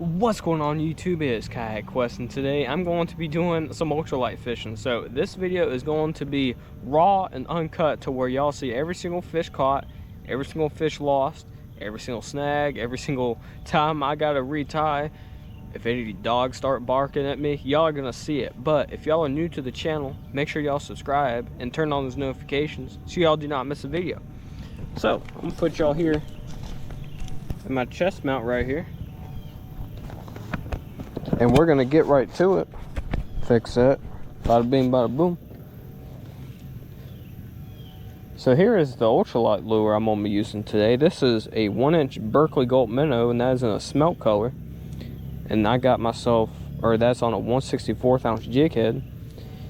What's going on YouTube? It's Kayak Quest, and today I'm going to be doing some ultralight fishing. So this video is going to be raw and uncut to where y'all see every single fish caught, every single fish lost, every single snag, every single time I gotta retie. If any dogs start barking at me, y'all are gonna see it. But if y'all are new to the channel, make sure y'all subscribe and turn on those notifications so y'all do not miss a video. So I'm gonna put y'all here in my chest mount right here, and we're gonna get right to it. Fix that. Bada bing, bada boom. So here is the ultralight lure I'm gonna be using today. This is a 1-inch Berkeley Gulp Minnow, and that is in a smelt color. And I got myself, or that's on a 1/64 ounce jig head.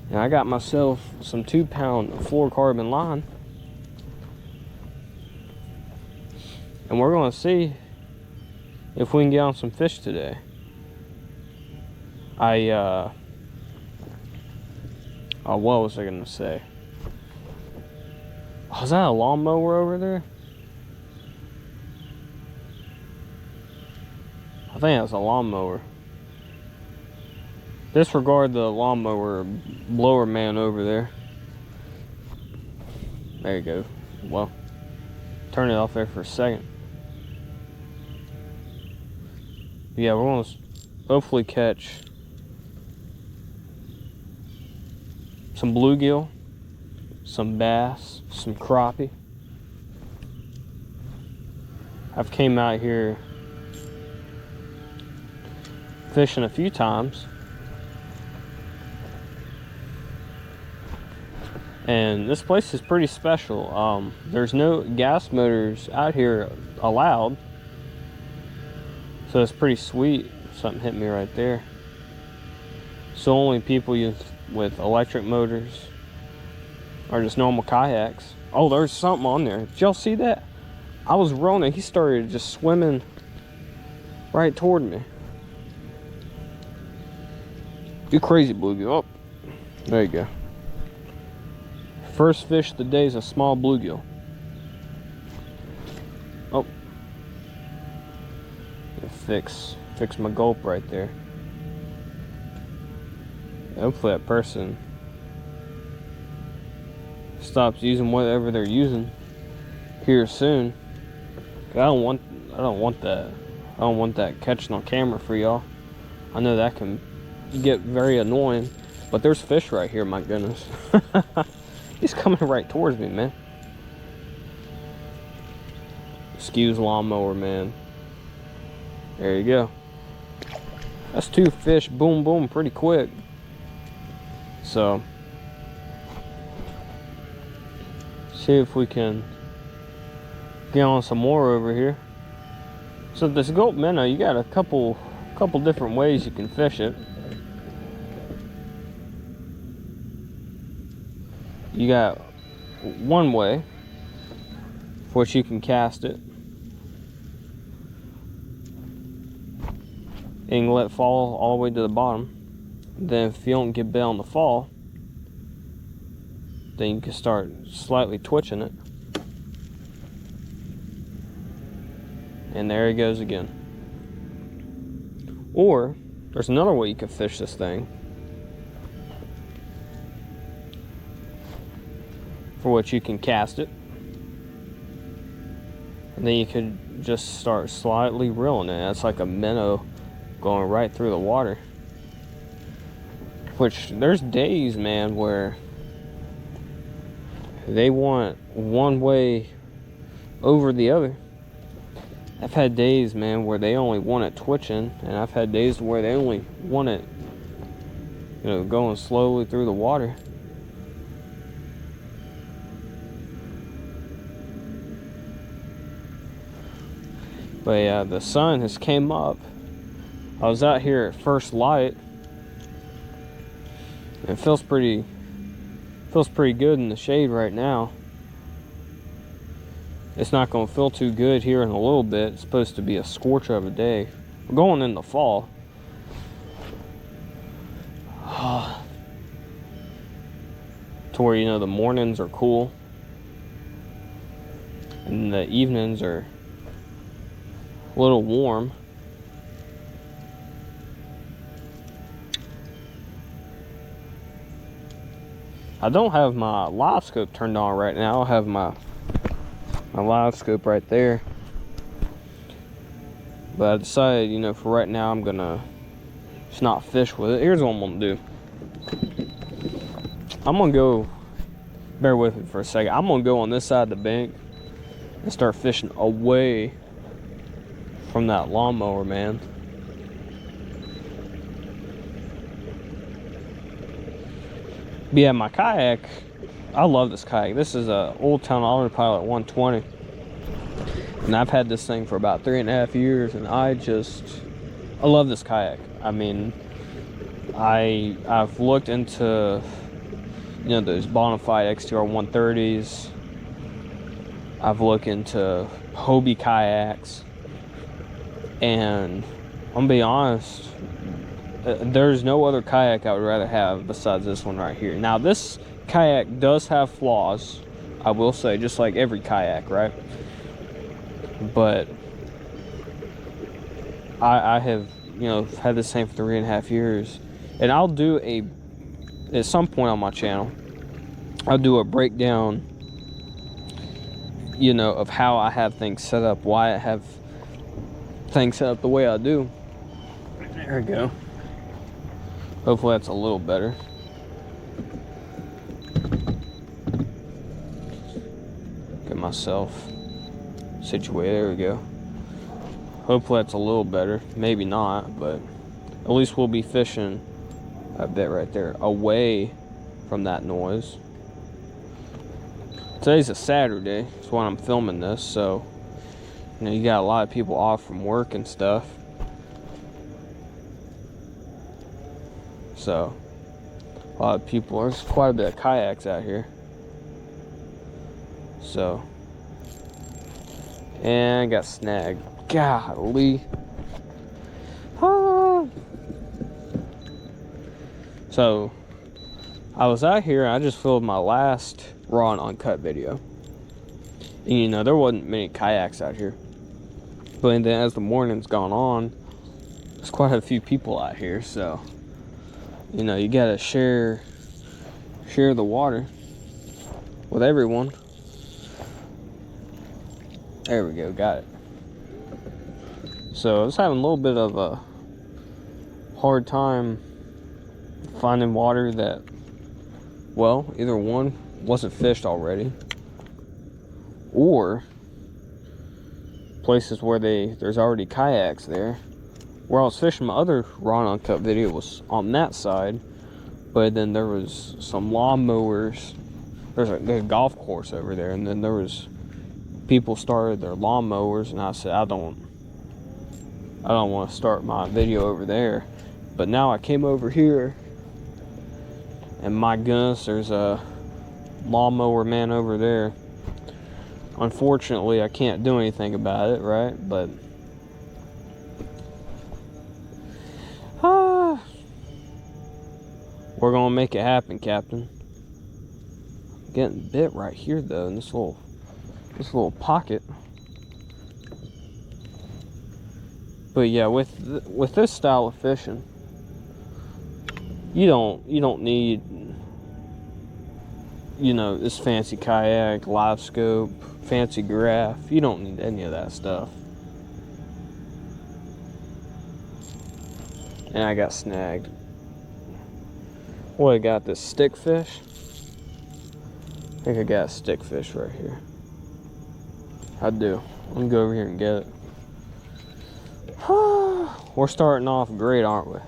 And I got myself some 2-pound fluorocarbon line. And we're gonna see if we can get on some fish today. Oh, what was I gonna say? Oh, is that a lawnmower over there? I think that's a lawnmower. Disregard the lawnmower blower man over there. There you go. Well, turn it off there for a second. Yeah, we're gonna hopefully catch some bluegill, some bass, some crappie. I've came out here fishing a few times, and this place is pretty special. There's no gas motors out here allowed, so it's pretty sweet. Something hit me right there. So only people with electric motors or just normal kayaks. Oh, there's something on there. Did y'all see that? I was rolling, he started just swimming right toward me. You crazy bluegill. Oh, there you go. First fish of the day is a small bluegill. Oh, fix my gulp right there. Hopefully that person stops using whatever they're using here soon. I don't want that catching on camera for y'all. I know that can get very annoying, but there's fish right here, my goodness. He's coming right towards me, man. Excuse lawnmower man. There you go. That's 2 fish, boom boom, pretty quick. So see if we can get on some more over here. So this Gulp Minnow, you got a couple different ways you can fish it. You got one way for which you can cast it and let it fall all the way to the bottom. Then if you don't get bit on the fall, then you can start slightly twitching it. And there he goes again. Or there's another way you can fish this thing, for which you can cast it, and then you could just start slightly reeling it. That's like a minnow going right through the water. Which there's days, man, where they want one way over the other. I've had days, man, where they only want it twitching, and I've had days where they only want it, going slowly through the water. But yeah, the sun has came up. I was out here at first light. It feels pretty good in the shade right now. It's not going to feel too good here in a little bit. It's supposed to be a scorcher of a day. We're going in the fall. To where, the mornings are cool and the evenings are a little warm. I don't have my live scope turned on right now. I have my live scope right there. But I decided, you know, for right now, I'm gonna just not fish with it. Here's what I'm gonna do. I'm gonna go, bear with me for a second. I'm gonna go on this side of the bank and start fishing away from that lawnmower, man. But yeah, my kayak, I love this kayak. This is a Old Town Ultralight 120. And I've had this thing for about 3.5 years, and I love this kayak. I mean, I've looked into, you know, those Bonafide XTR 130s. I've looked into Hobie kayaks, and I'm gonna be honest, there's no other kayak I would rather have besides this one right here. Now, this kayak does have flaws, I will say, just like every kayak, right? But I have, you know, had this same for 3.5 years, and I'll do at some point on my channel, I'll do a breakdown, you know, of how I have things set up, why I have things set up the way I do. There we go. Hopefully that's a little better. Get myself situated. There we go. Hopefully that's a little better. Maybe not, but at least we'll be fishing a bit right there, away from that noise. Today's a Saturday. That's when I'm filming this, so you know, you got a lot of people off from work and stuff. So a lot of people, there's quite a bit of kayaks out here. So, and I got snagged. Golly. Ah. So I was out here, I just filmed my last raw and uncut video. And you know, there wasn't many kayaks out here. But then as the morning's gone on, there's quite a few people out here, so you know, you gotta share the water with everyone. There we go, got it. So I was having a little bit of a hard time finding water that, well, either one, wasn't fished already, or places where there's already kayaks there. Where I was fishing my other raw and uncut video was on that side, but then there was some lawnmowers. There's a golf course over there, and then there was people started their lawnmowers, and I said, I don't want to start my video over there. But now I came over here, and my goodness, there's a lawnmower man over there. Unfortunately, I can't do anything about it, right? But we're gonna make it happen, Captain. I'm getting bit right here though, in this little pocket. But yeah, with this style of fishing, you don't need, you know, this fancy kayak, live scope, fancy graph. You don't need any of that stuff. And I got snagged. What, I got this stickfish? I think I got a stickfish right here. I do. I'm gonna go over here and get it. We're starting off great, aren't we?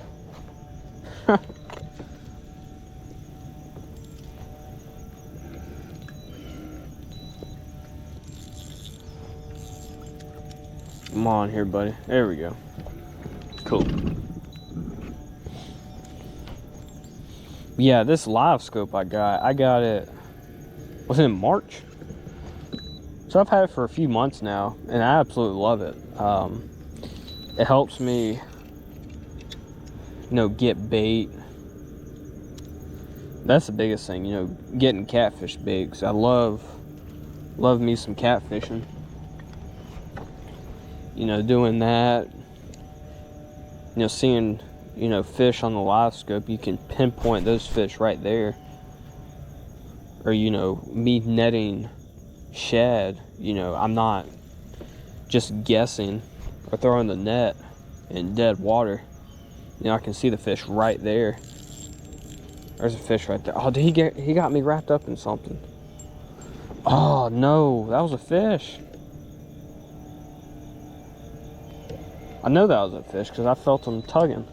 Come on here, buddy. There we go. Cool. Yeah, this live scope I got it, was it in March? So I've had it for a few months now, and I absolutely love it. It helps me, you know, get bait. That's the biggest thing, you know, getting catfish bait, because I love me some catfishing. You know, doing that, you know, seeing, you know, fish on the live scope, you can pinpoint those fish right there. or, you know, me netting shad, you know, I'm not just guessing or throwing the net in dead water. You know, I can see the fish right there. There's a fish right there. Oh, he got me wrapped up in something. Oh no, that was a fish. I know that was a fish because I felt him tugging.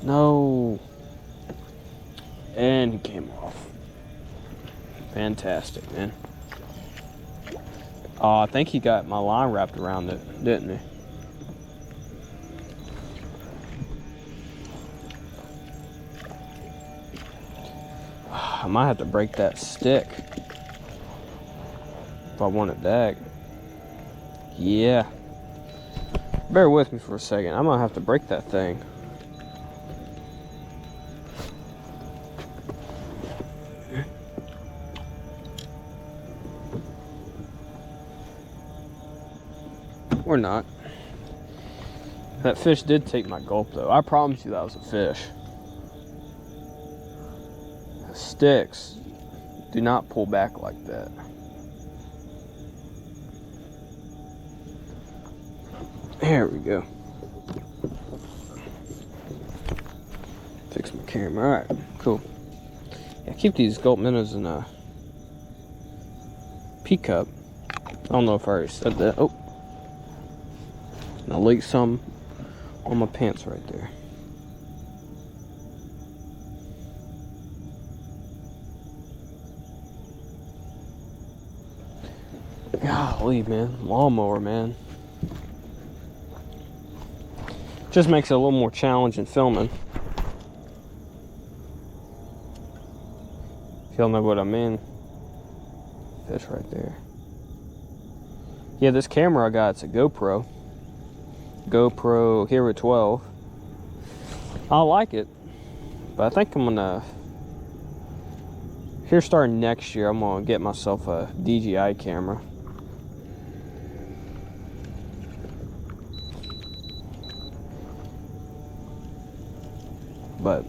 No. And he came off. Fantastic, man. Oh, I think he got my line wrapped around it, didn't he? I might have to break that stick if I want it back. Yeah. Bear with me for a second. I'm gonna have to break that thing. Or not. That fish did take my gulp though. I promise you that was a fish. Sticks do not pull back like that. There we go. Fix my camera. Alright, cool. Yeah, keep these Gulp Minnows in a pea cup. I don't know if I already said that. Oh. And I leaked some on my pants right there. Golly, man. Lawnmower, man. Just makes it a little more challenging filming. If y'all know what I mean. Fish right there. Yeah, this camera I got, it's a GoPro Hero 12. I like it, but I think I'm gonna, here starting next year, I'm gonna get myself a DJI camera. But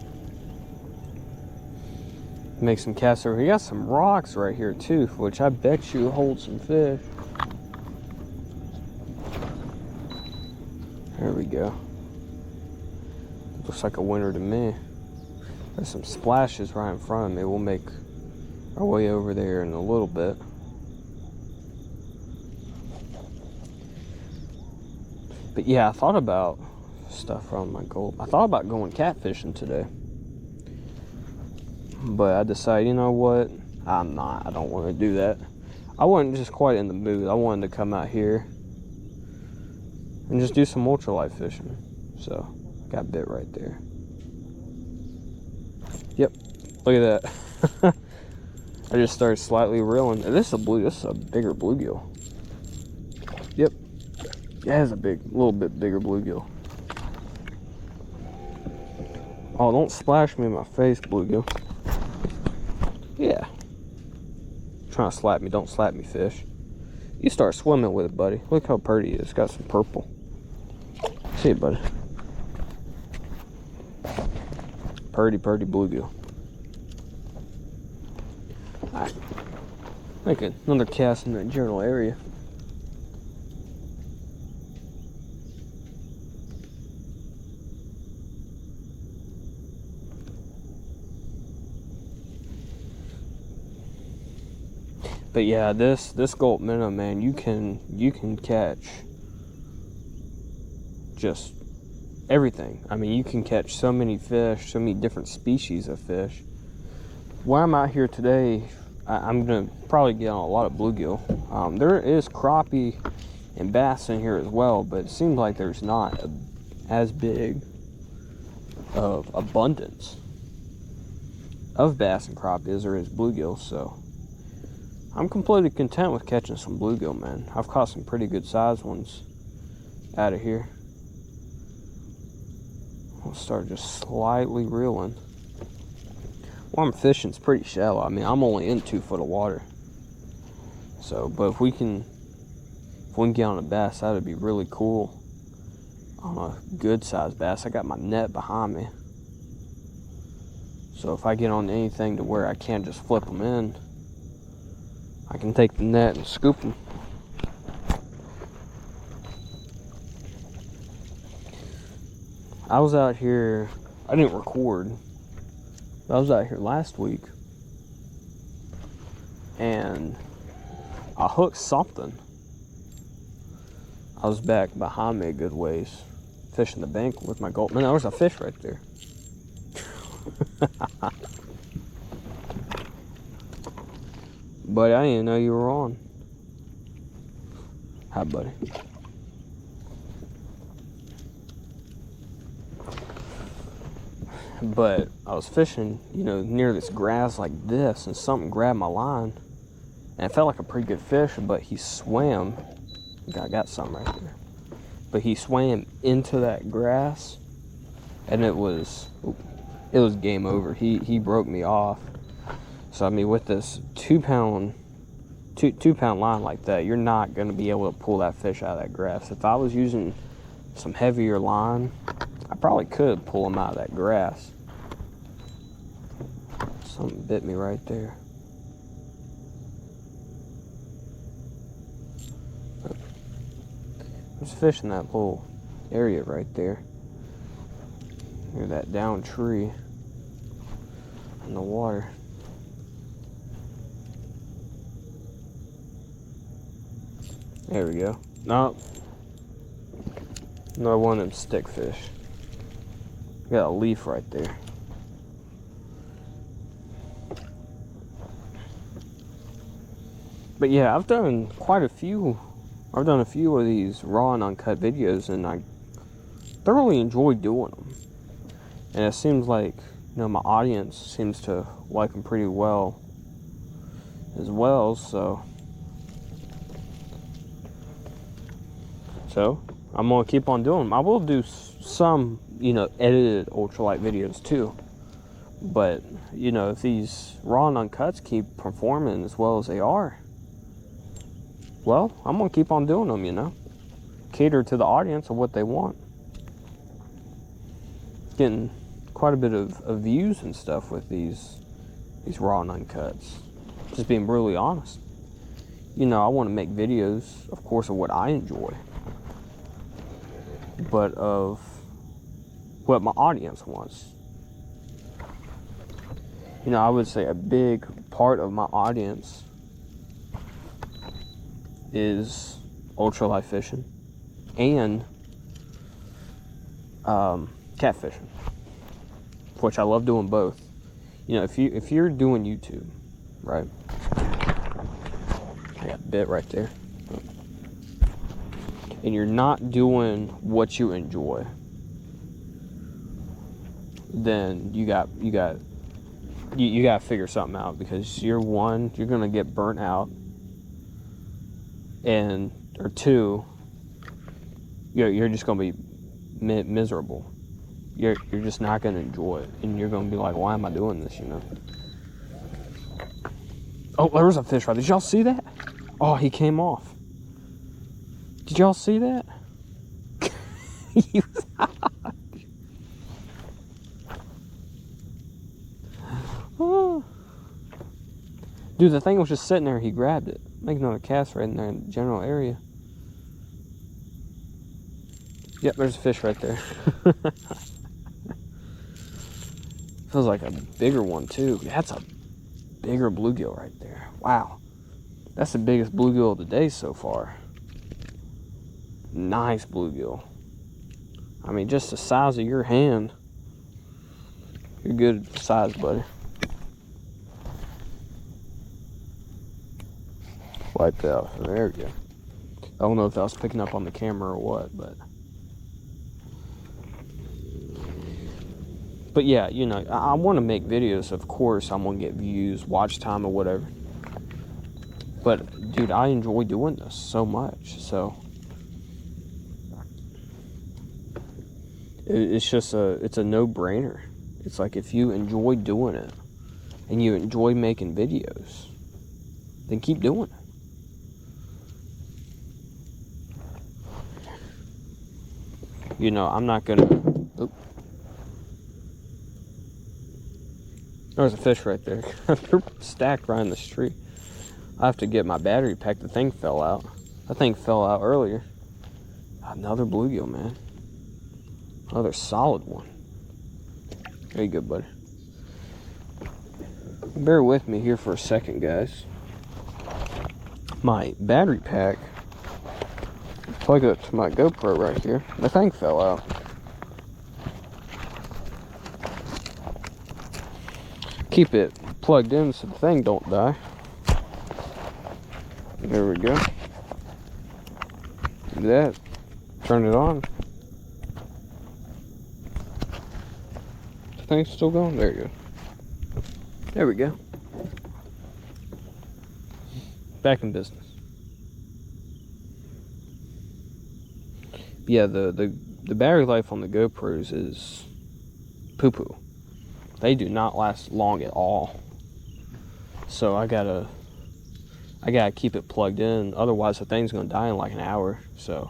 make some casts over here. You got some rocks right here too, which I bet you hold some fish. There we go. Looks like a winner to me. There's some splashes right in front of me. We'll make our way over there in a little bit. But yeah, I thought about stuff around my gulp. I thought about going catfishing today. But I decided, you know what? I don't want to do that. I wasn't just quite in the mood. I wanted to come out here and just do some ultralight fishing. So, got bit right there. Yep, look at that. I just started slightly reeling. And this is a bigger bluegill. Yep, it has a little bit bigger bluegill. Oh, don't splash me in my face, bluegill. Yeah. Trying to slap me, don't slap me, fish. You start swimming with it, buddy. Look how pretty it is. It's got some purple. See it, buddy. Pretty bluegill. Alright. Make another cast in that general area. But yeah, this Gulp Minnow, man, you can catch just everything. I mean, you can catch so many fish, so many different species of fish. While I'm out here today, I'm gonna probably get on a lot of bluegill. There is crappie and bass in here as well, but it seems like there's not as big of abundance of bass and crappie as there is bluegill. So I'm completely content with catching some bluegill, man. I've caught some pretty good sized ones out of here. I'll start just slightly reeling. Where I'm fishing is pretty shallow. I mean, I'm only in 2 foot of water. So, but if we can get on a bass, that would be really cool. On a good sized bass. I got my net behind me. So if I get on anything to where I can't just flip them in, I can take the net and scoop them. I was out here, I didn't record, but I was out here last week, and I hooked something. I was back behind me a good ways, fishing the bank with my Gulp Minnows. There's a fish right there. But I didn't know you were on. Hi, buddy. But I was fishing, you know, near this grass like this, and something grabbed my line, and it felt like a pretty good fish, but he swam. I got some right there. But he swam into that grass, and it was game over. He broke me off. So I mean, with this 2 pound line like that, you're not gonna be able to pull that fish out of that grass. If I was using some heavier line, I probably could pull him out of that grass. Something bit me right there. I was fishing that little area right there, near that down tree in the water. There we go. Nope. Another one of them stick fish. Got a leaf right there. But yeah, I've done a few of these raw and uncut videos, and I thoroughly enjoy doing them. And it seems like, you know, my audience seems to like them pretty well as well, so I'm gonna keep on doing them. I will do some, you know, edited ultralight videos too. But, you know, if these raw and uncuts keep performing as well as they are, well, I'm gonna keep on doing them, you know. Cater to the audience of what they want. Getting quite a bit of views and stuff with these raw and uncuts. Just being brutally honest. You know, I want to make videos, of course, of what I enjoy, but of what my audience wants. You know, I would say a big part of my audience is ultralight fishing and catfishing, which I love doing both. You know, if you're doing YouTube, right? I got bit right there. And you're not doing what you enjoy, then you got to figure something out, because you're gonna get burnt out, or two, you're just gonna be miserable. You're just not gonna enjoy it, and you're gonna be like, why am I doing this, you know? Oh, there was a fish right there. Did y'all see that? Oh, he came off. Did y'all see that? Oh. Dude, the thing was just sitting there. He grabbed it. Making another cast right in there in the general area. Yep, there's a fish right there. Feels like a bigger one too. That's a bigger bluegill right there. Wow. That's the biggest bluegill of the day so far. Nice bluegill. I mean, just the size of your hand. You're good size, buddy. Wipe that off. There we go. I don't know if that was picking up on the camera or what, but yeah, you know, I want to make videos. Of course, I'm gonna get views, watch time, or whatever. But dude, I enjoy doing this so much. So it's just it's a no-brainer. It's like, if you enjoy doing it and you enjoy making videos, then keep doing it. You know, I'm not gonna. There's a fish right there. They're stacked right in the street. I have to get my battery pack. The thing fell out. That thing fell out earlier. Another bluegill, man. Another solid one. There you go, buddy. Bear with me here for a second, guys. My battery pack, plug it to my GoPro right here. The thing fell out. Keep it plugged in so the thing don't die. There we go. Do that. Turn it on. The thing's still going. There you go. There we go. Back in business. Yeah, the battery life on the GoPros is poo-poo. They do not last long at all. So I gotta keep it plugged in, otherwise the thing's gonna die in like an hour. So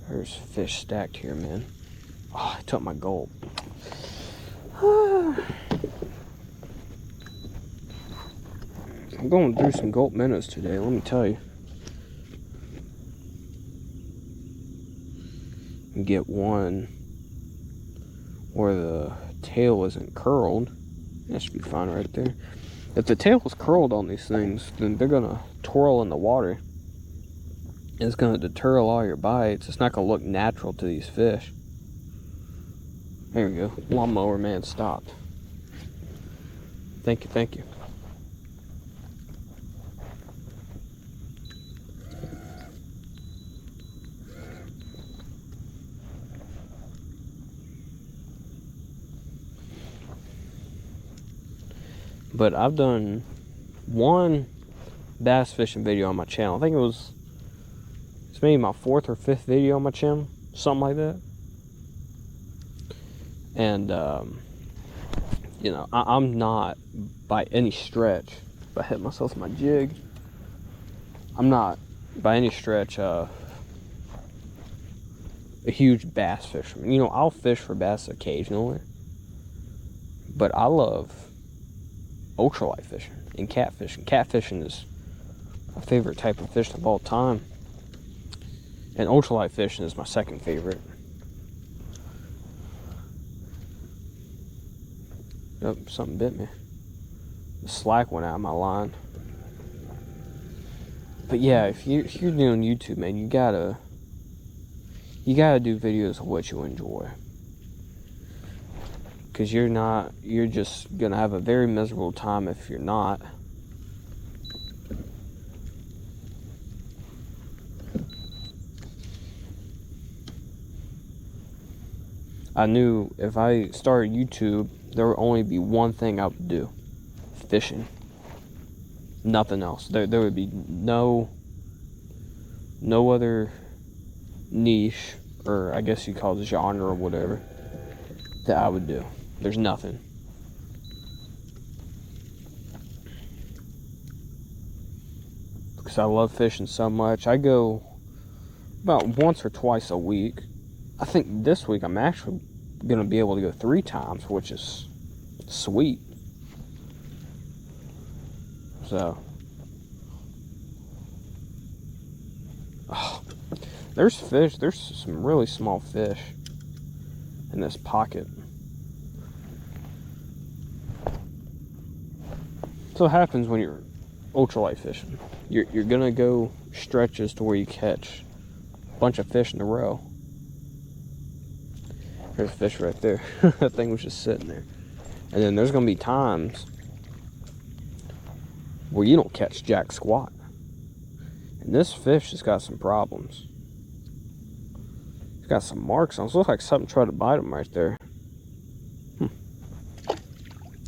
there's fish stacked here, man. Oh, I took my gulp. I'm going through some Gulp Minnows today, let me tell you. Get one where the tail isn't curled. That should be fine right there. If the tail is curled on these things, then they're gonna twirl in the water. It's gonna deter all your bites. It's not gonna look natural to these fish. There we go. Lawnmower man stopped. Thank you, thank you. But I've done one bass fishing video on my channel. I think it's maybe my 4th or 5th video on my channel, something like that. And you know, I'm not by any stretch, if I hit myself with my jig, I'm not by any stretch a huge bass fisherman. You know, I'll fish for bass occasionally, but I love ultralight fishing and catfishing. Catfishing is my favorite type of fishing of all time, and ultralight fishing is my second favorite. Yep, something bit me. The slack went out of my line. But yeah, if you're doing YouTube, man, you gotta do videos of what you enjoy. Because you're just gonna have a very miserable time if you're not. I knew if I started YouTube, there would only be one thing I would do: fishing. Nothing else. There would be no other niche, or I guess you call it genre or whatever, that I would do. There's nothing. Because I love fishing so much. I go about once or twice a week. I think this week I'm actually gonna be able to go 3 times, which is sweet. So, oh, there's fish. There's some really small fish in this pocket. So what happens when you're ultralight fishing? You're gonna go stretches to where you catch a bunch of fish in a row. There's a fish right there. That thing was just sitting there. And then there's gonna be times where you don't catch jack squat. And this fish has got some problems. It's got some marks on it. It looks like something tried to bite him right there.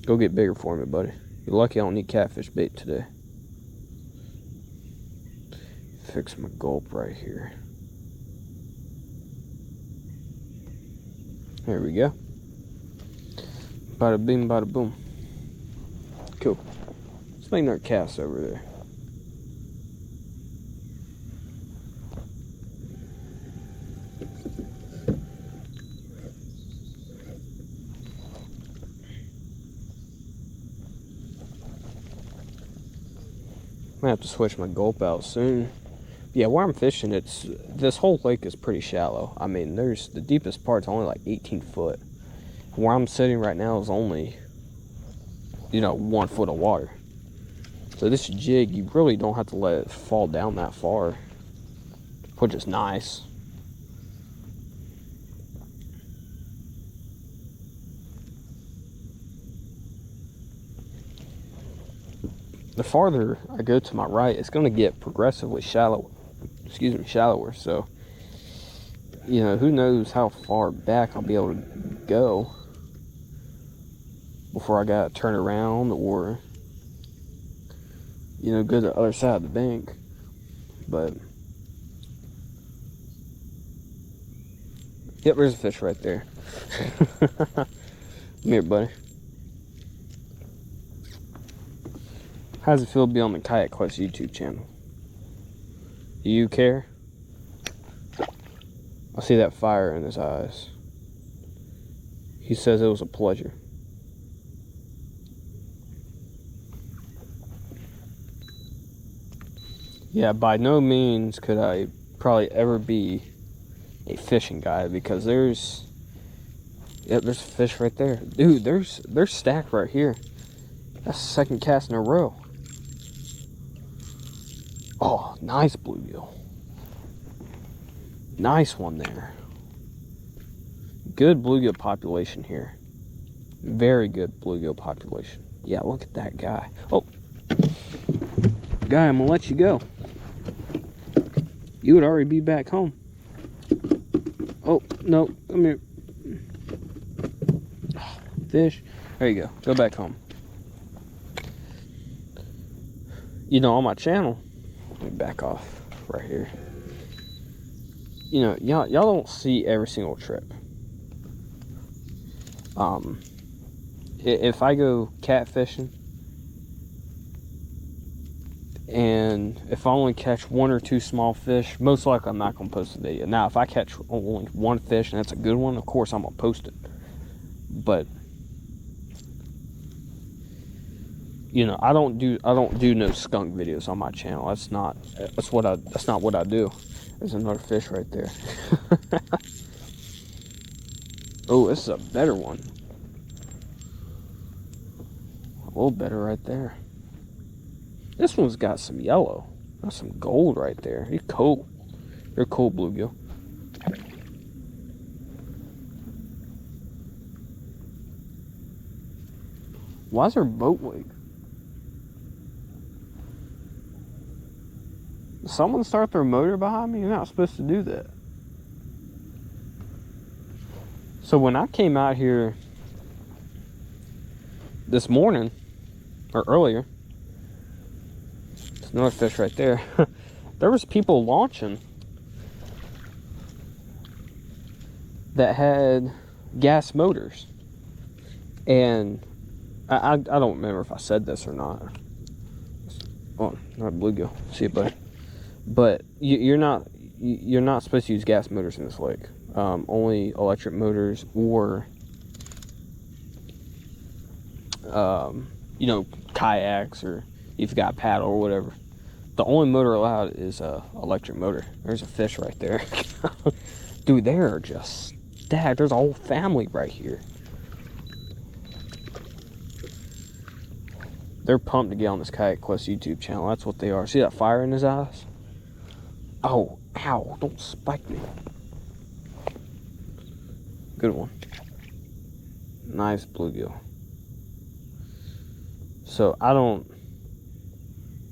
Go get bigger for me, buddy. You're lucky I don't need catfish bait today. Fix my gulp right here. There we go. Bada bing, bada boom. Cool. Let's make another cast over there. gonna have to switch my gulp out soon. Yeah, where I'm fishing, this whole lake is pretty shallow. I mean, there's the deepest part's only like 18 foot. Where I'm sitting right now is only, 1 foot of water. So this jig, you really don't have to let it fall down that far, which is nice. The farther I go to my right, it's going to get progressively shallower. So, who knows how far back I'll be able to go before I got to turn around or, go to the other side of the bank. But, yep, there's a fish right there. Come here, buddy. How does it feel to be on the Kayak Quest YouTube channel? Do you care? I see that fire in his eyes. He says it was a pleasure. Yeah, by no means could I probably ever be a fishing guy, because there's a fish right there. Dude, there's stacked right here. That's the second cast in a row. Oh, nice bluegill. Nice one there. Good bluegill population here. Very good bluegill population. Yeah, look at that guy. Oh, guy, I'm gonna let you go. You would already be back home. Oh, no, come here. Fish. There you go. Go back home. On my channel, let me back off right here. Y'all don't see every single trip. If I go catfishing, and if I only catch 1 or 2 small fish, most likely I'm not gonna post a video. Now, if I catch only 1 fish and that's a good one, of course I'm gonna post it. But I don't do no skunk videos on my channel. That's not what I do. There's another fish right there. Oh, this is a better one. A little better right there. This one's got some yellow. That's some gold right there. He's cool. They're cool bluegill. Why is there a boat wake? Did someone start their motor behind me? You're not supposed to do that. So when I came out here this morning, or earlier, there's another fish right there. There was people launching that had gas motors. And I don't remember if I said this or not. Oh, not bluegill. See it, buddy. But you're not supposed to use gas motors in this lake. Only electric motors, or kayaks, or if you got a paddle or whatever. The only motor allowed is electric motor. There's a fish right there. Dude, they are just stacked. There's a whole family right here. They're pumped to get on this Kayak Quest YouTube channel. That's what they are. See that fire in his eyes? Oh, ow, don't spike me. Good one. Nice bluegill. So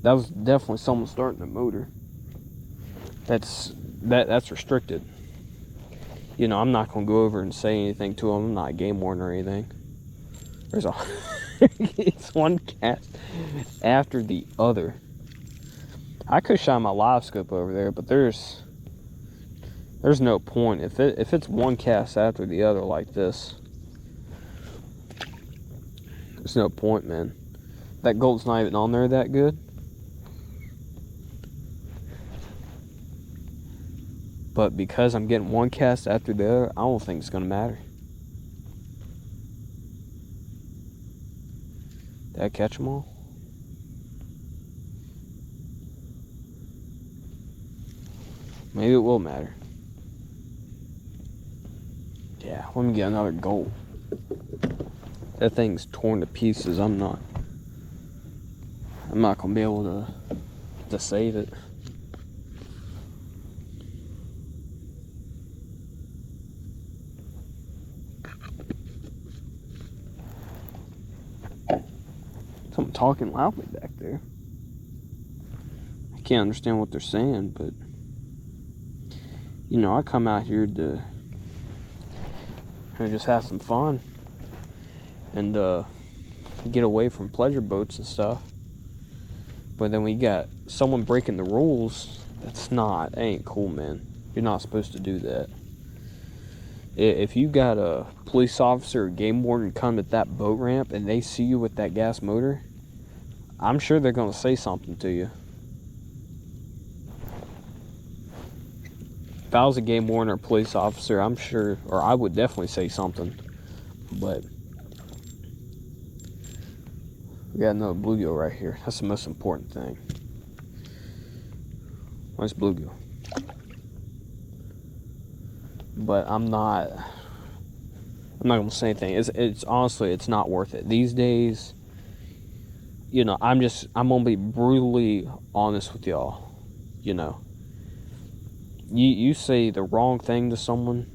that was definitely someone starting a motor. That's restricted. I'm not gonna go over and say anything to them. I'm not a game warden or anything. There's a it's one cast after the other. I could shine my live scope over there, but there's no point. If it's one cast after the other like this, there's no point, man. That gold's not even on there that good. But because I'm getting one cast after the other, I don't think it's gonna matter. Did I catch them all? Maybe it will matter. Yeah, let me get another gulp. That thing's torn to pieces. I'm not gonna be able to save it. Someone talking loudly back there. I can't understand what they're saying, but you know, I come out here to just have some fun and get away from pleasure boats and stuff. But then we got someone breaking the rules. That ain't cool, man. You're not supposed to do that. If you got a police officer or game warden come at that boat ramp and they see you with that gas motor, I'm sure they're gonna say something to you. If I was a game warden or police officer, I'm sure, or I would definitely say something. But we got another bluegill right here. That's the most important thing. Nice bluegill. But I'm not gonna say anything. It's honestly, it's not worth it these days. You know, I'm gonna be brutally honest with y'all. You know, you say the wrong thing to someone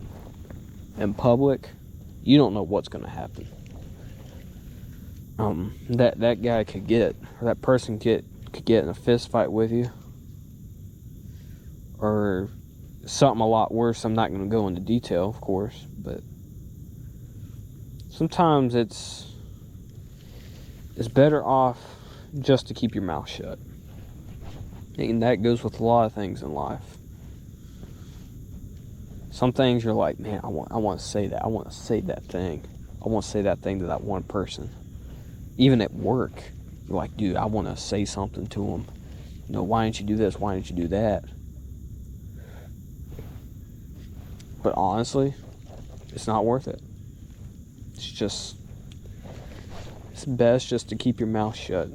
in public, you don't know what's gonna happen. That guy could get, or that person could get in a fist fight with you, or something a lot worse. I'm not gonna go into detail, of course, but sometimes it's better off just to keep your mouth shut. And that goes with a lot of things in life. Some things you're like, man, I want to say that. I want to say that thing. I want to say that thing to that one person. Even at work, you're like, dude, I want to say something to them. You know, why didn't you do this? Why didn't you do that? But honestly, it's not worth it. It's best just to keep your mouth shut.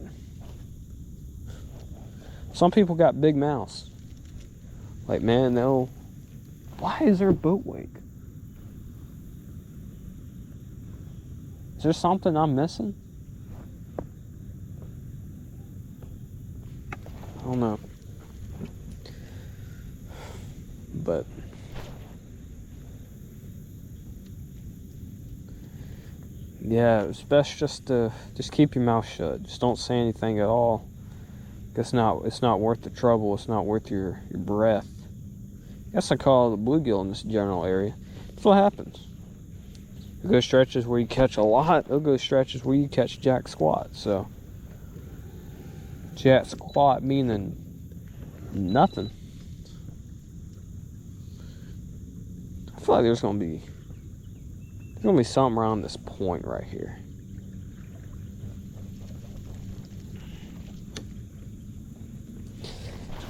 Some people got big mouths. Like, man, why is there a boat wake? Is there something I'm missing? I don't know. But yeah, it's best just to keep your mouth shut. Just don't say anything at all. It's not worth the trouble. It's not worth your breath. I guess I call it the bluegill in this general area. That's what happens. You'll go stretches where you catch a lot. There'll go stretches where you catch jack squat. So jack squat meaning nothing. I feel like there's gonna be something around this point right here.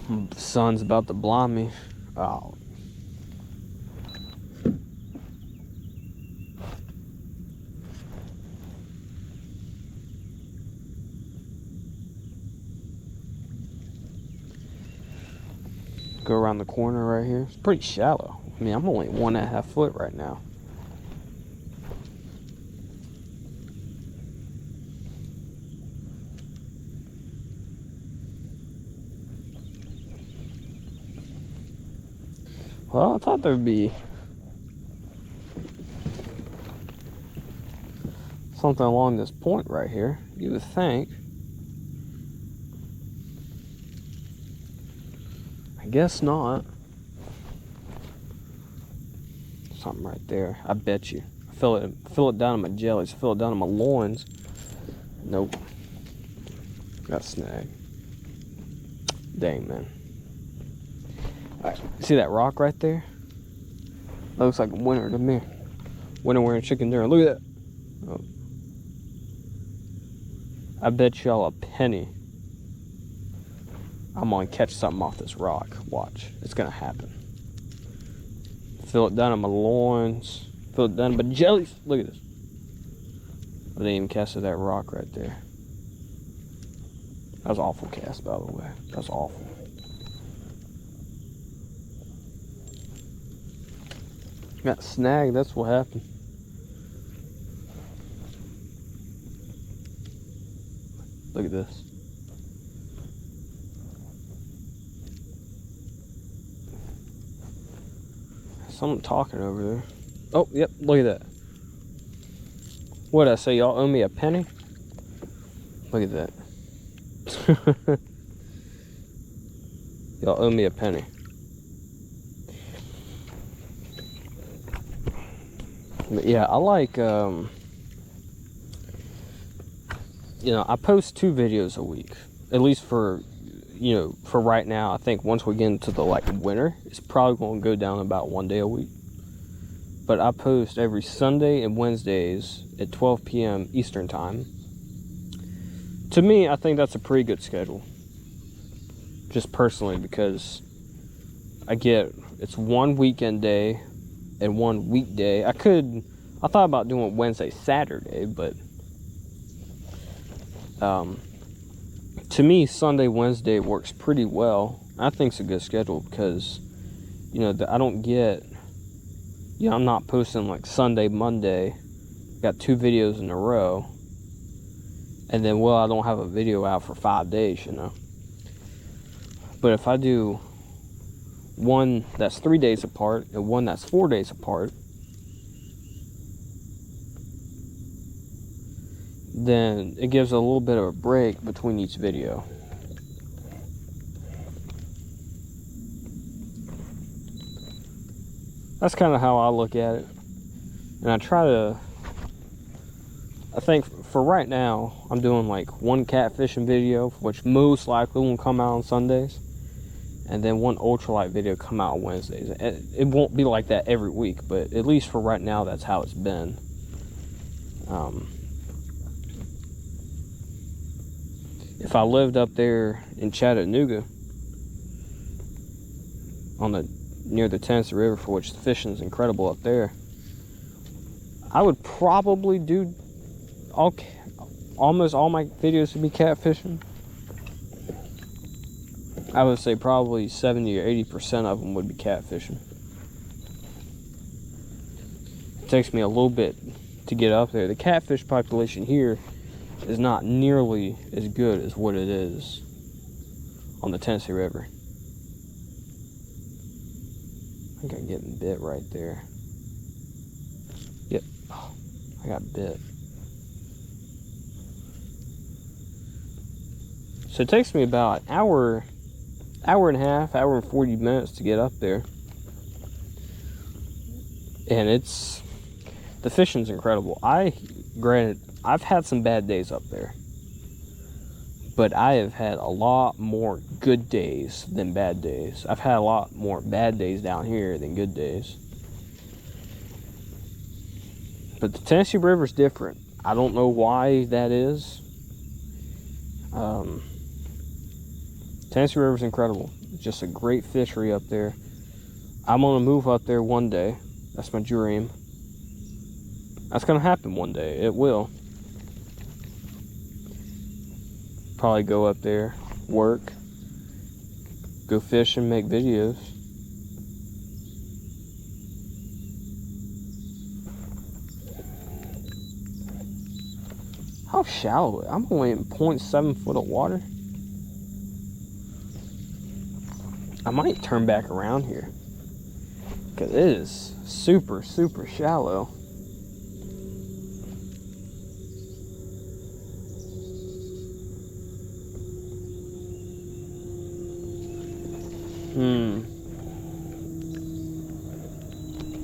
The sun's about to blind me. Oh. Go around the corner right here. It's pretty shallow. I mean, I'm only 1.5 foot right now. Well, I thought there'd be something along this point right here. You would think. I guess not. Something right there. I bet you. I feel it down in my jellies. I feel it down in my loins. Nope. Got snag. Dang, man. Alright, see that rock right there? That looks like a winner to me. Winner wearing chicken dinner. Look at that. Oh. I bet y'all a penny I'm gonna catch something off this rock. Watch. It's gonna happen. Feel it down in my loins. Feel it down in my jellies. Look at this. I didn't even cast at that rock right there. That was an awful cast, by the way. That's awful. Got snagged, that's what happened. Look at this. Someone talking over there. Oh, yep, look at that. What did I say, y'all owe me a penny? Look at that. Y'all owe me a penny. But yeah, I like, you know, I post 2 videos a week. At least for, you know, for right now. I think once we get into the, like, winter, it's probably going to go down about 1 day a week. But I post every Sunday and Wednesdays at 12 p.m. Eastern Time. To me, I think that's a pretty good schedule. Just personally, because I get, it's 1 weekend day and 1 weekday. I thought about doing Wednesday, Saturday, but to me, Sunday, Wednesday works pretty well. I think it's a good schedule because, you know, I don't get, you know, I'm not posting like Sunday, Monday, got 2 videos in a row, and then, well, I don't have a video out for 5 days, you know. But if I do one that's 3 days apart and one that's 4 days apart, then it gives a little bit of a break between each video. That's kind of how I look at it. And I try to, I think for right now, I'm doing like 1 catfishing video, which most likely won't come out on Sundays. And then 1 ultralight video come out on Wednesdays. It won't be like that every week, but at least for right now, that's how it's been. If I lived up there in Chattanooga, near the Tennessee River, for which the fishing is incredible up there, I would probably do almost all my videos would be catfishing. I would say probably 70 or 80% of them would be catfishing. It takes me a little bit to get up there. The catfish population here is not nearly as good as what it is on the Tennessee River. I think I'm getting bit right there. Yep, oh, I got bit. So it takes me about an hour and a half, hour and 40 minutes to get up there. And the fishing's incredible. Granted, I've had some bad days up there, but I have had a lot more good days than bad days. I've had a lot more bad days down here than good days. But the Tennessee River's different. I don't know why that is. Tennessee River's incredible. It's just a great fishery up there. I'm gonna move up there one day. That's my dream. That's gonna happen one day. It will. Probably go up there, work, go fish and make videos. How shallow? I'm only in 0.7 foot of water. I might turn back around here because it is super, super shallow.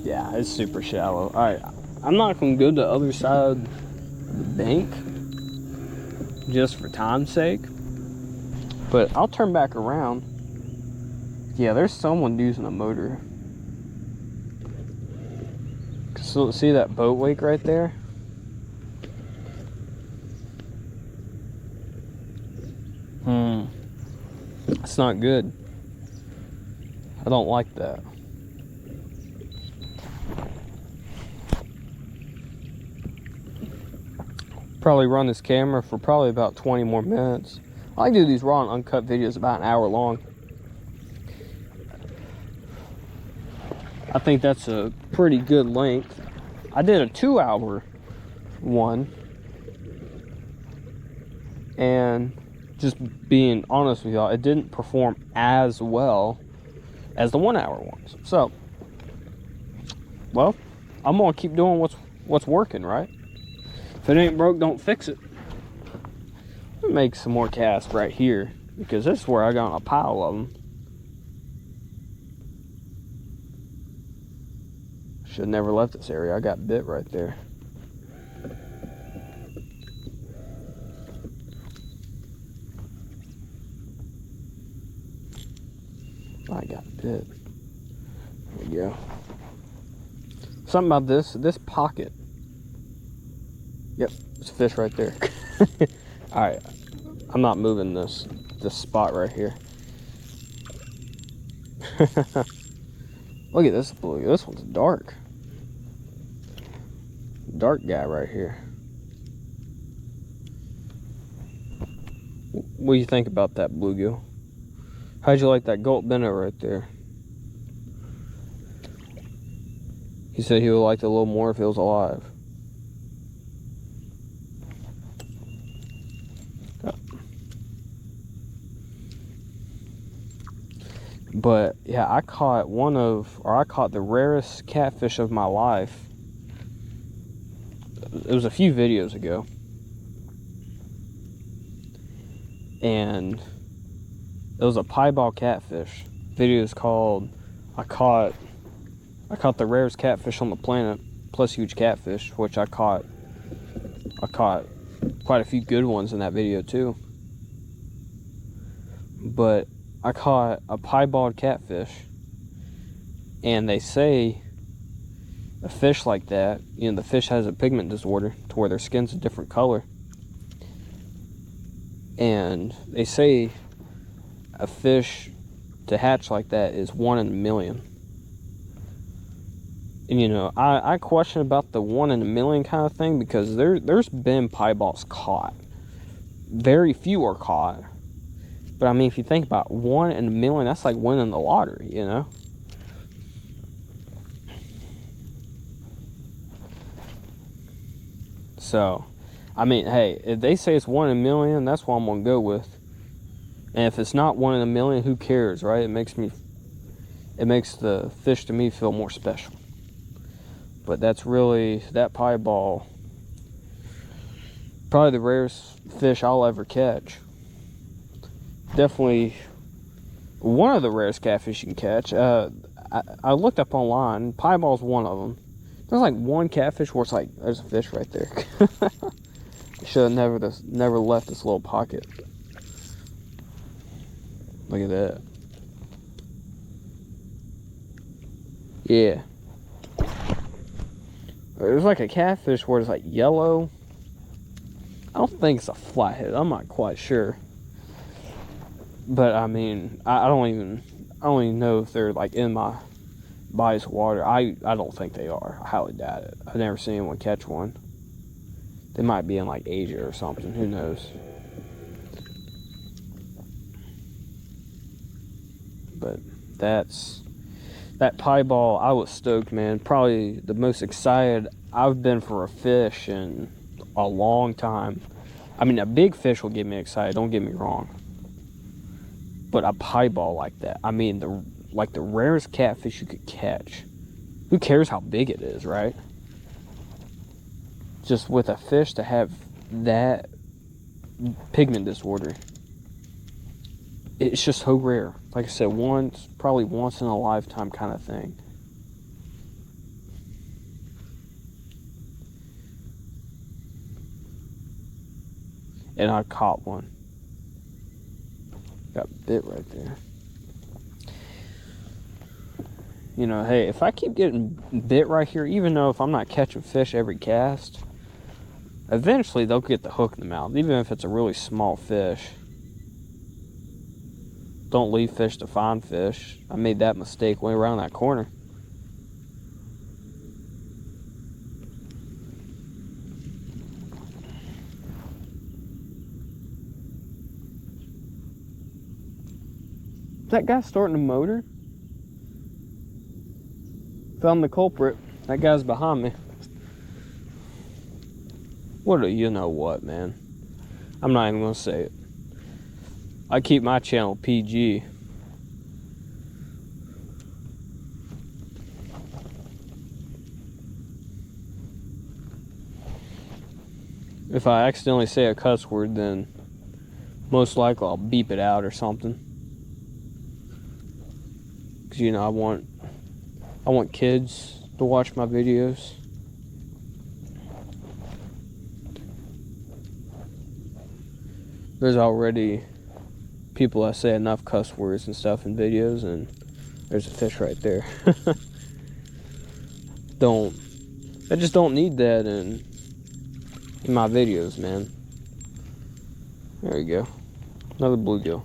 Yeah, it's super shallow. Alright, I'm not going to go to the other side of the bank just for time's sake, but I'll turn back around. Yeah, there's someone using a motor. So see that boat wake right there? It's not good. I don't like that. Probably run this camera for probably about 20 more minutes. I like to do these raw and uncut videos about an hour long. I think that's a pretty good length. I did a 2-hour one, and just being honest with y'all, it didn't perform as well as the 1-hour ones. So, well, I'm gonna keep doing what's working, right? If it ain't broke, don't fix it. Let me make some more casts right here, because this is where I got a pile of them. Should have never left this area. I got bit right there. I got bit. There we go. Something about this pocket. Yep, there's a fish right there. All right, I'm not moving this spot right here. Look at this blue. This one's dark. Dark guy right here. What do you think about that bluegill? How'd you like that Gulp Minnow right there? He said he would like it a little more if he was alive. But yeah, I caught the rarest catfish of my life. It was a few videos ago. And it was a piebald catfish. The video is called I caught the rarest catfish on the planet plus huge catfish, which I caught quite a few good ones in that video too. But I caught a piebald catfish, and they say a fish like that, you know, the fish has a pigment disorder to where their skin's a different color. And they say a fish to hatch like that is 1 in a million. And you know, I question about the 1 in a million kind of thing, because there's been piebalds caught. Very few are caught. But I mean, if you think about 1 in a million, that's like winning the lottery, you know? So, I mean, hey, if they say it's 1 in a million, that's what I'm gonna go with. And if it's not 1 in a million, who cares, right? It makes the fish to me feel more special. But that's really, that piebald, probably the rarest fish I'll ever catch. Definitely one of the rarest catfish you can catch. I looked up online, piebald's one of them. There's like one catfish where it's like, there's a fish right there. Should have never left this little pocket. Look at that. Yeah. There's like a catfish where it's like yellow. I don't think it's a flathead. I'm not quite sure. But I mean, I don't even know if they're like in my body's water. I don't think they are. I highly doubt it. I've never seen anyone catch one. They might be in like Asia or something. Who knows? But that piebald, I was stoked, man. Probably the most excited I've been for a fish in a long time. I mean, a big fish will get me excited, don't get me wrong. But a piebald like that, I mean, the rarest catfish you could catch. Who cares how big it is, right? Just with a fish to have that pigment disorder, it's just so rare. Like I said, probably once in a lifetime kind of thing. And I caught one. Got bit right there. You know, hey, if I keep getting bit right here, even though if I'm not catching fish every cast, eventually they'll get the hook in the mouth, even if it's a really small fish. Don't leave fish to find fish. I made that mistake way around that corner. Is that guy starting a motor? Found the culprit. That guy's behind me. What do you know what, man? I'm not even gonna say it. I keep my channel PG. If I accidentally say a cuss word, then most likely I'll beep it out or something. Cause you know I want kids to watch my videos. There's already people that say enough cuss words and stuff in videos, and there's a fish right there. I just don't need that in my videos, man. There you go. Another bluegill.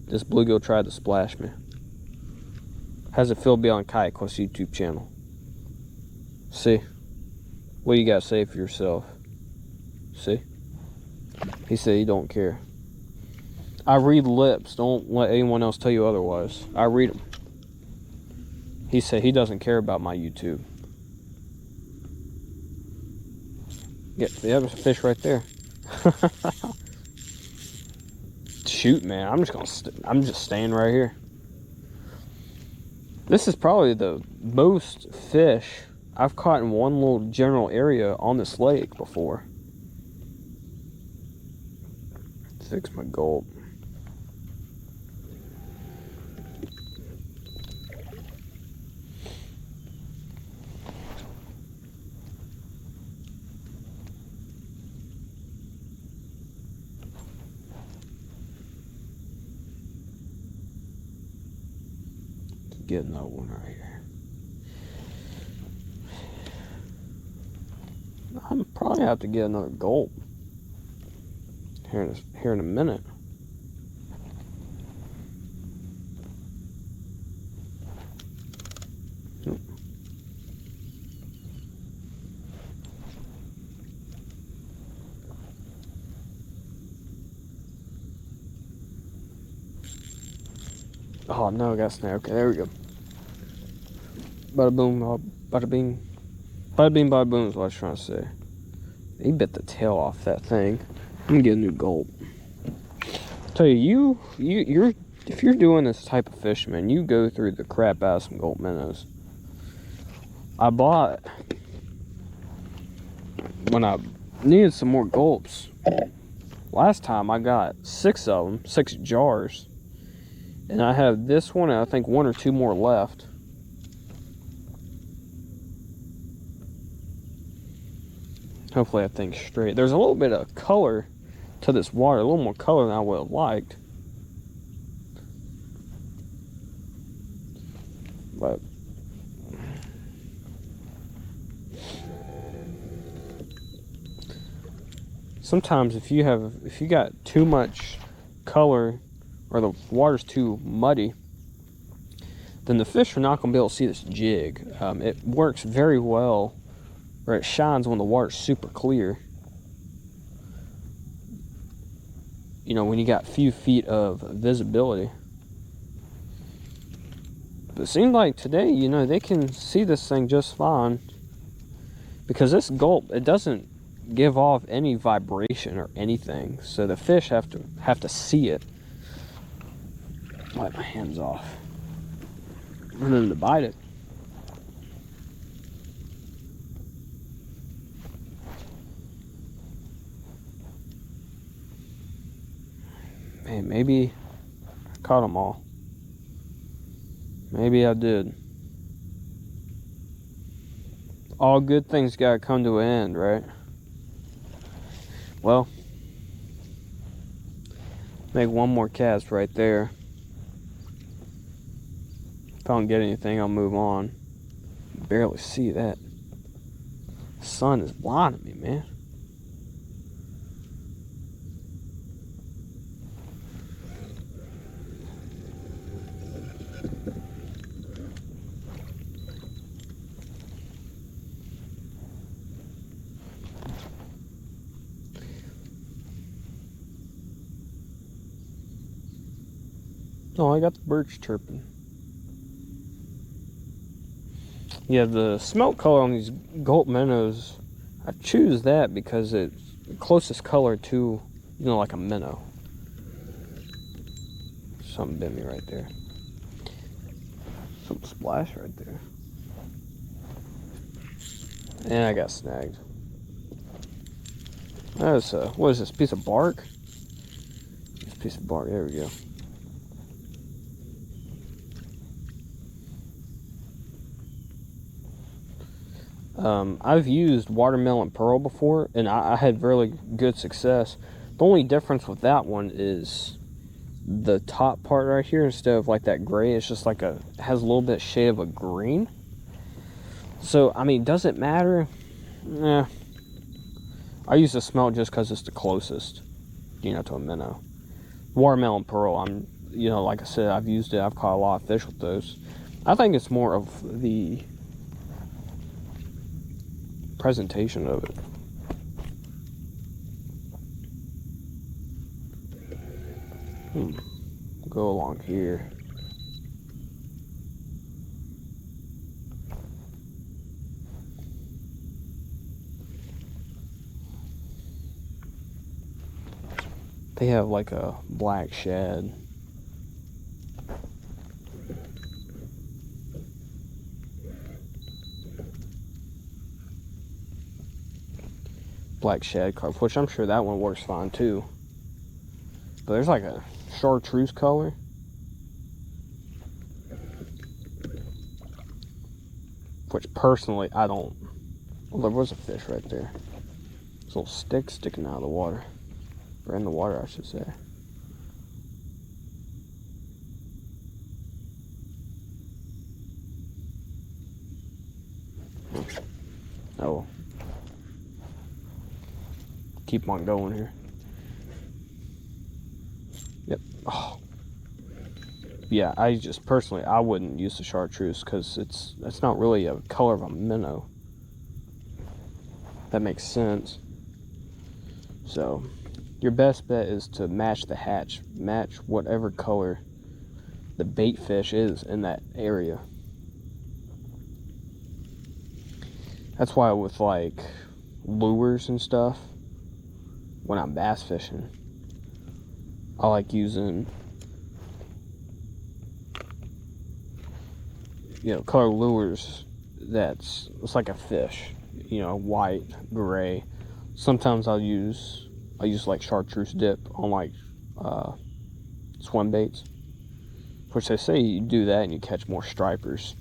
This bluegill tried to splash me. How's it feel to be on Kayak Quest YouTube channel? See? What do you gotta say for yourself? See? He said he don't care. I read lips. Don't let anyone else tell you otherwise. I read them. He said he doesn't care about my YouTube. Yeah, there's a fish right there. Shoot, man! I'm just staying right here. This is probably the most fish I've caught in one little general area on this lake before. Fix my gulp. Get another one right here. I'm probably gonna have to get another gulp here in a minute. Oh no, I got a snag. Okay, there we go. Bada boom, bada bing. Bada bing, bada boom is what I was trying to say. He bit the tail off that thing. I'm gonna get a new gulp. Tell you, if you're doing this type of fish, man, you go through the crap out of some Gulp Minnows. I bought, when I needed some more gulps, last time I got 6 of them, 6 jars. And I have this one, and I think 1 or 2 more left. Hopefully that thing's straight. There's a little bit of color to this water, a little more color than I would have liked. But sometimes if you got too much color or the water's too muddy, then the fish are not going to be able to see this jig. It works very well, or it shines when the water's super clear. You know, when you got few feet of visibility. But it seems like today, you know, they can see this thing just fine. Because this gulp, it doesn't give off any vibration or anything. So the fish have to see it. Wipe my hands off. And then to bite it. Man, maybe I caught them all. Maybe I did. All good things gotta come to an end, right? Well, make one more cast right there. If I don't get anything, I'll move on. Barely see that. The sun is blinding me, man. Oh, I got the birds chirping. Yeah, the smelt color on these Gulp Minnows, I choose that because it's the closest color to, you know, like a minnow. Something bit me right there. Something splashed right there. And I got snagged. That's what is this, piece of bark? This piece of bark, there we go. I've used watermelon pearl before, and I had really good success. The only difference with that one is the top part right here, instead of like that gray, it's just like it has a little bit shade of a green. So, I mean, does it matter? Yeah. I use the smelt just because it's the closest, you know, to a minnow. Watermelon pearl, you know, like I said, I've used it. I've caught a lot of fish with those. I think it's more of the presentation of it. Go along here. They have like a black shad. Black shad carp, which I'm sure that one works fine too. But there's like a chartreuse color. Which personally, I don't. Well, there was a fish right there. This little stick sticking out of the water. Or in the water, I should say. Oh. Keep on going here. Yep. Oh. Yeah, I just personally, I wouldn't use the chartreuse because it's not really a color of a minnow. That makes sense. So, your best bet is to match the hatch. Match whatever color the bait fish is in that area. That's why with like lures and stuff, when I'm bass fishing, I like using, you know, color lures it's like a fish, you know, white, gray. Sometimes I'll use like chartreuse dip on like swim baits, which they say you do that and you catch more stripers.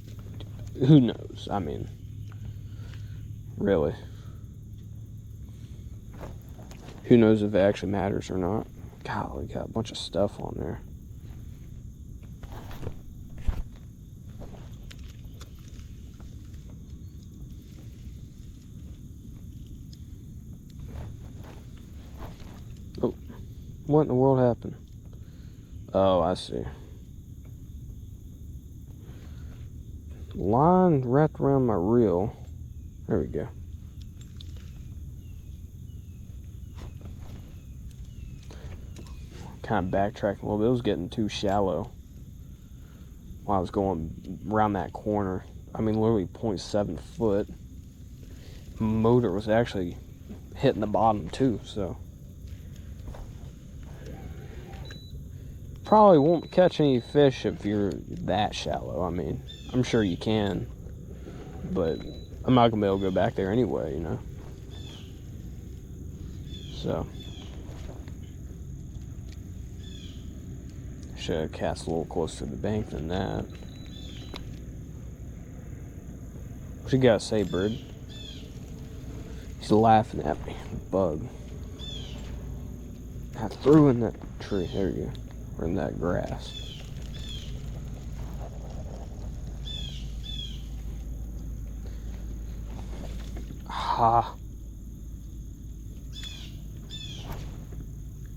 Who knows? I mean, really, who knows if it actually matters or not? God, we got a bunch of stuff on there. Oh, what in the world happened? Oh, I see. Line wrapped around my reel. There we go. Kind of backtracking a little bit. It was getting too shallow while I was going around that corner. I mean, literally 0.7 foot. Motor was actually hitting the bottom too, so probably won't catch any fish if you're that shallow. I mean, I'm sure you can, but I'm not gonna be able to go back there anyway, you know. So should have cast a little closer to the bank than that. What you gotta say, bird? He's laughing at me. Bug. I threw in that tree. There you go. Or in that grass. Ha.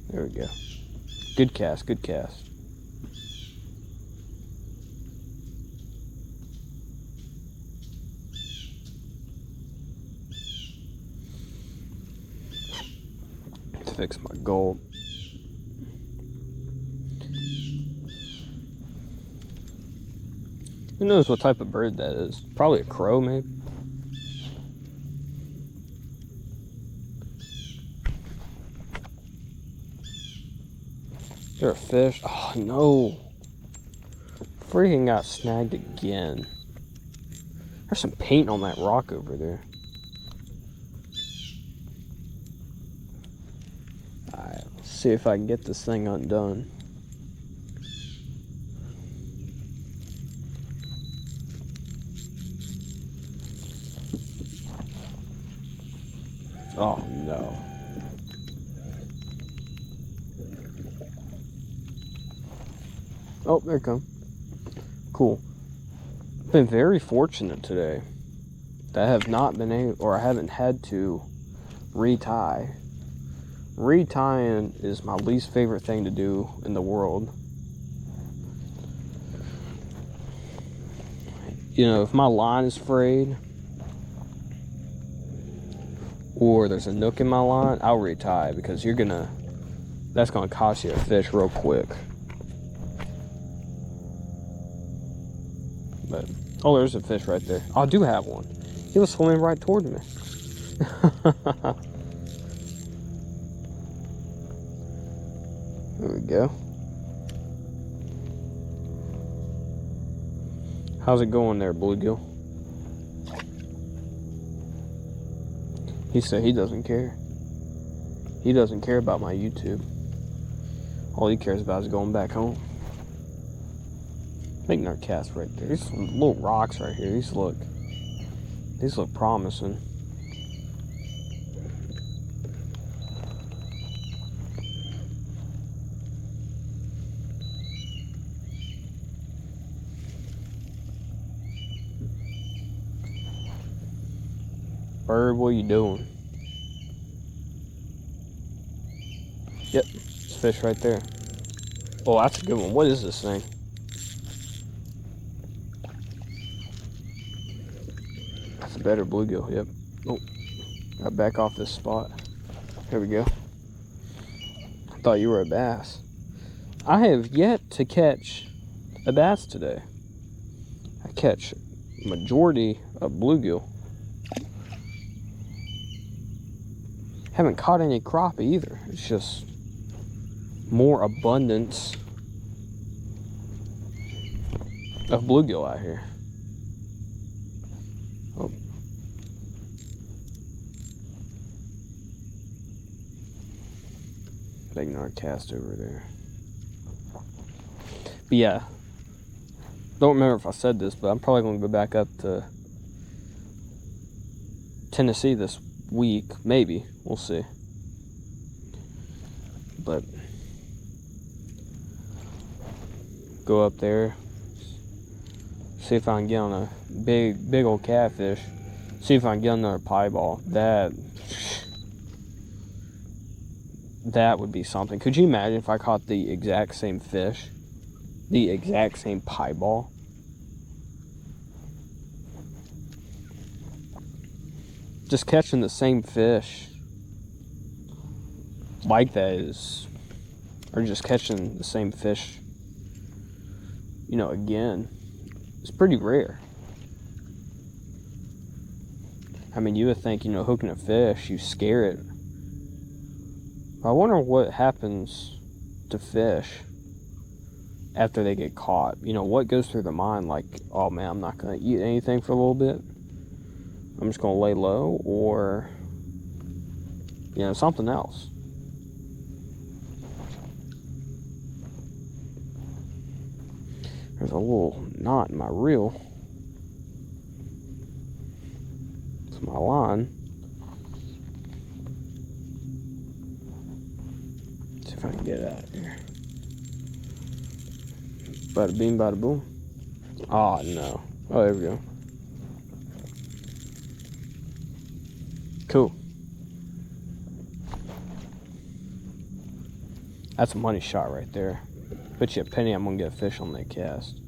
There we go. Good cast, good cast. To fix my gulp. Who knows what type of bird that is? Probably a crow, maybe. Is there a fish? Oh, no. Freaking got snagged again. There's some paint on that rock over there. Alright, let's see if I can get this thing undone. Oh no. Oh, there it comes. Cool. Been very fortunate today that I have not been able, or I haven't had to retie. Retying is my least favorite thing to do in the world. You know, if my line is frayed or there's a nook in my line, I'll retie, because that's gonna cost you a fish real quick. But oh, there's a fish right there. I do have one. He was swimming right toward me. There we go. How's it going there, Bluegill? He said he doesn't care. He doesn't care about my YouTube. All he cares about is going back home. Making our cast right there. These little rocks right here. These look promising. Bird, what are you doing? Yep, it's fish right there. Oh, that's a good one. What is this thing? That's a better bluegill. Yep. Oh, got back off this spot. Here we go. I thought you were a bass. I have yet to catch a bass today. I catch majority of bluegill. Haven't caught any crappie either. It's just more abundance of bluegill out here. Oh. Making our cast over there. But yeah, don't remember if I said this, but I'm probably going to go back up to Tennessee this week, maybe. We'll see. But go up there, see if I can get on a big old catfish, see if I can get another pieball. That would be something. Could you imagine if I caught the exact same fish, the exact same pieball? Just catching the same fish like that is, or just catching the same fish, you know, again, it's pretty rare. I mean, you would think, you know, hooking a fish, you scare it. I wonder what happens to fish after they get caught. You know, what goes through their mind, like, oh man, I'm not going to eat anything for a little bit. I'm just going to lay low, or, you know, something else. There's a little knot in my reel. It's my line. Let's see if I can get it out of here. Bada bing, bada boom. Oh, no. Oh, there we go. Cool. That's a money shot right there. Bet you a penny I'm gonna get a fish on that cast.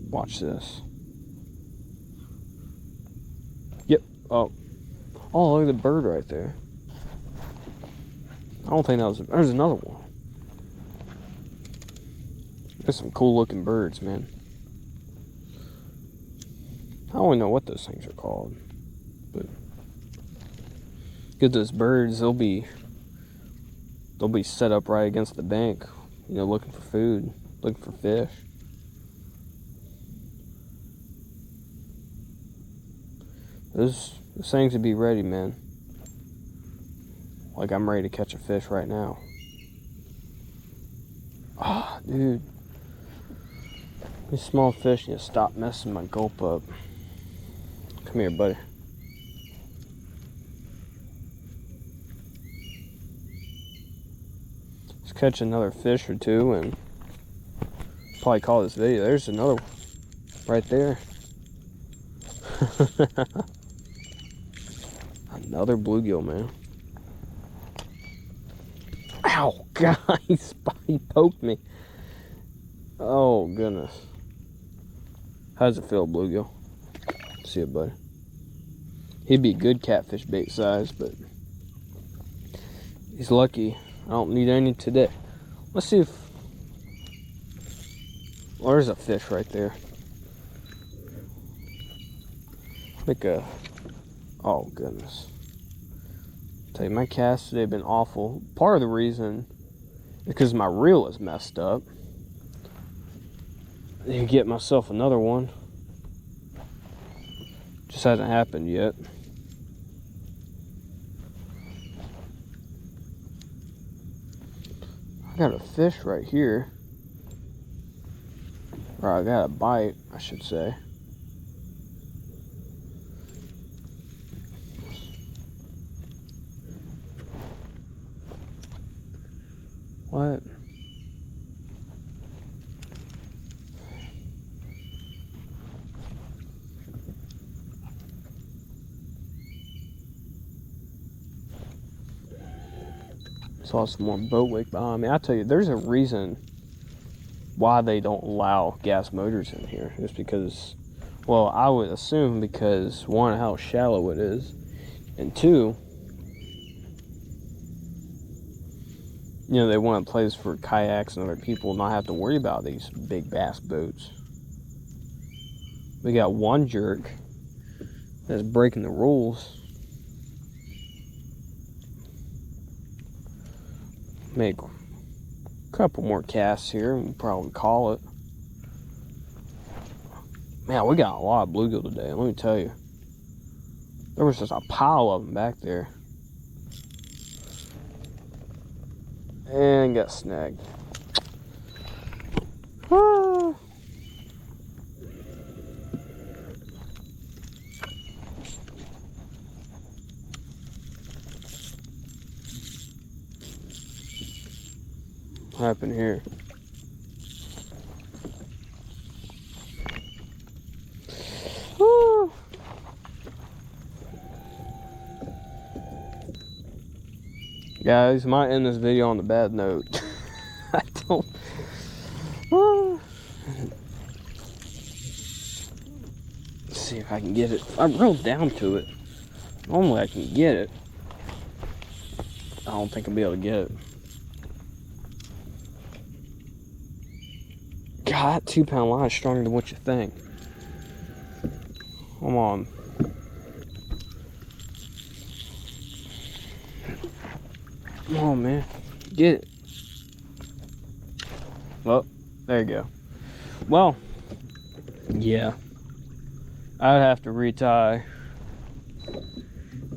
Watch this. Yep. Oh, look at the bird right there. I don't think that was. There's another one. There's some cool looking birds, man. I don't even know what those things are called, but get those birds, they'll be set up right against the bank, you know, looking for food, looking for fish. Those things would be ready, man. Like I'm ready to catch a fish right now. Ah, dude. These small fish need to stop messing my gulp up. Come here, buddy. Let's catch another fish or two and probably call this video. There's another one right there. Another bluegill, man. Ow, guys, he poked me. Oh, goodness. How does it feel, bluegill? See it, buddy. He'd be good catfish bait size, but he's lucky. I don't need any today. Let's see if... Well, there's a fish right there. Like a... Oh, goodness. Tell you, my casts today have been awful. Part of the reason is because my reel is messed up. I need to get myself another one. Just hasn't happened yet. I got a fish right here. Or I got a bite, I should say. What? Saw some more boat wake behind me. I tell you, there's a reason why they don't allow gas motors in here. It's because, well, I would assume because one, how shallow it is, and two, you know, they want a place for kayaks and other people not have to worry about these big bass boats. We got one jerk that's breaking the rules. Make a couple more casts here and we'll probably call it. Man, we got a lot of bluegill today, let me tell you. There was just a pile of them back there. And got snagged. Ah. What happened here? Ah. Guys, might end this video on a bad note. I don't... Let's see if I can get it. I reeled down to it. Normally I can get it. I don't think I'll be able to get it. God, that 2-pound line is stronger than what you think. Come on. Come on, man. Get it. Well, there you go. Well, yeah. I'd have to retie.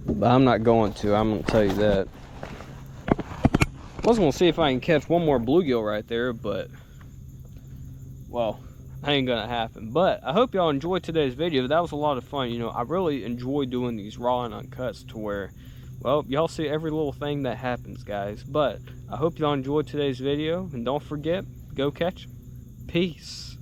But I'm not going to. I'm going to tell you that. I was going to see if I can catch one more bluegill right there, but... well, ain't gonna happen. But I hope y'all enjoyed today's video. That was a lot of fun. You know, I really enjoy doing these raw and uncuts to where, well, y'all see every little thing that happens, guys. But I hope y'all enjoyed today's video, and don't forget, go catch 'em. Peace.